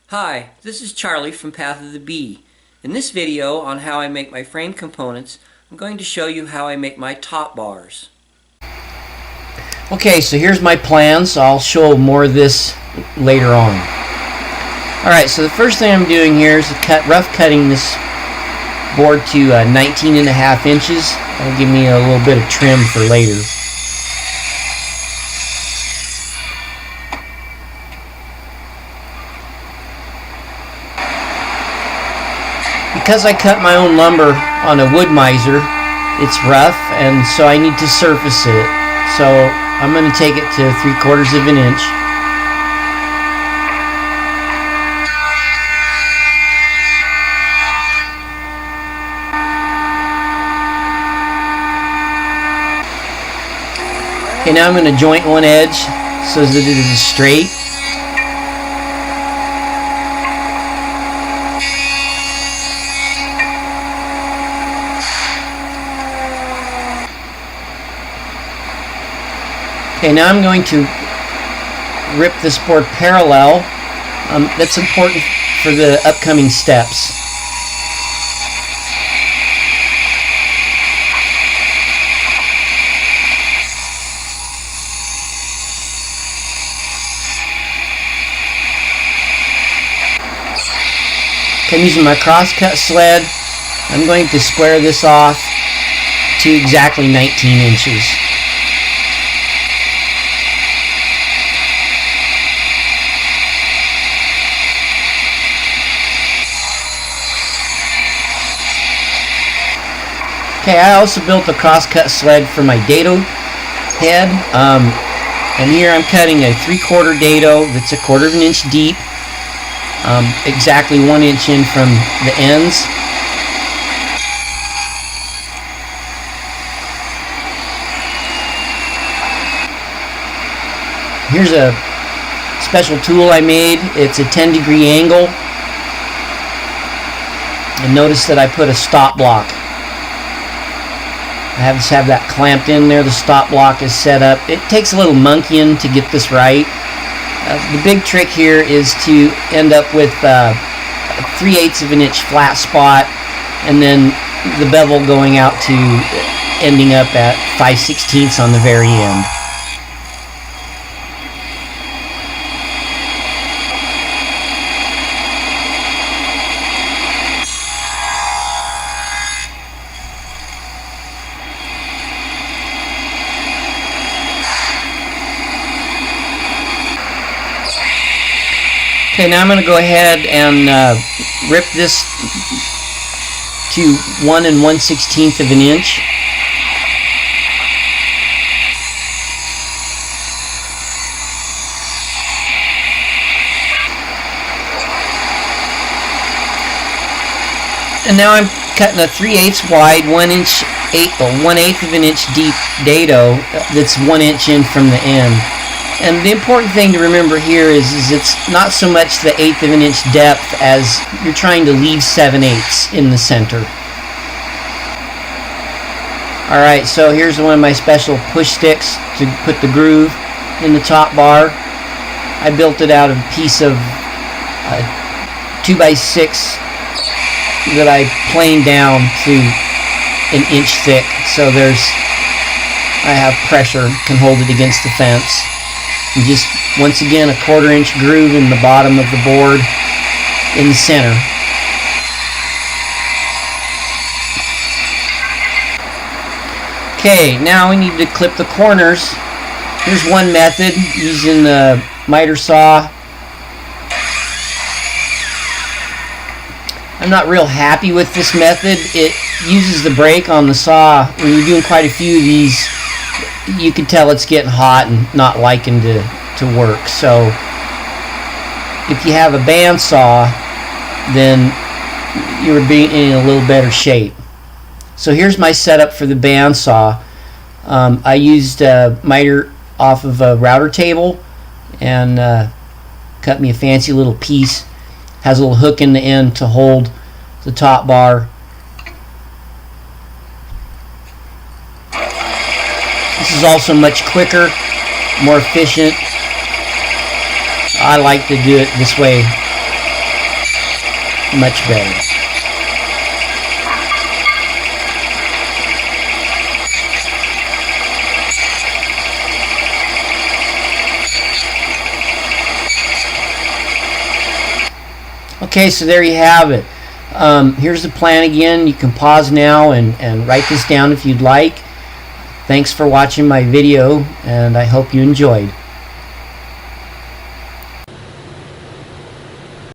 Hi, this is Charlie from Path of the Bee. In this video on how I make my frame components, I'm going to show you how I make my top bars. Okay, so here's my plans. I'll show more of this later on. Alright, so the first thing I'm doing here is rough cutting this board to 19.5 inches. That'll give me a little bit of trim for later. Because I cut my own lumber on a wood miser, it's rough, and so I need to surface it. So I'm going to take it to 3/4 of an inch. Okay, now I'm going to joint one edge so that it is straight. Okay, now I'm going to rip this board parallel. That's important for the upcoming steps. Okay, I'm using my Crosscut Sled. I'm going to square this off to exactly 19 inches. Okay, I also built a crosscut sled for my Dado Head, and here I'm cutting a 3/4 dado that's 1/4 of an inch deep, exactly 1 inch in from the ends. Here's a special tool I made. It's a 10-degree angle, and notice that I put a stop block. I have that clamped in there. The stop block is set up. It takes a little monkeying to get this right. The big trick here is to end up with a 3/8 of an inch flat spot, and then the bevel going out to ending up at 5/16 on the very end. Okay, now I'm going to go ahead and rip this to 1 1/16 of an inch. And now I'm cutting a 3/8 wide, 1/8 of an inch deep dado that's 1 inch in from the end. And the important thing to remember here is it's not so much the 1/8 of an inch depth as you're trying to leave 7/8 in the center. Alright, so here's one of my special push sticks to put the groove in the top bar. I built it out of a piece of 2x6 that I planed down to 1 inch thick, so I have pressure, can hold it against the fence. And just once again a 1/4 inch groove in the bottom of the board in the center. Okay, now we need to clip the corners. Here's one method using the miter saw. I'm not real happy with this method. It uses the brake on the saw. When you're doing quite a few of these, you can tell it's getting hot and not liking to work. So if you have a bandsaw, then you're being in a little better shape. So here's my setup for the bandsaw. I used a miter off of a router table and cut me a fancy little piece. Has a little hook in the end to hold the top bar. This is also much quicker, more efficient. I like to do it this way much better. Okay, so there you have it. Here's the plan again. You can pause now and write this down if you'd like. Thanks for watching my video, and I hope you enjoyed.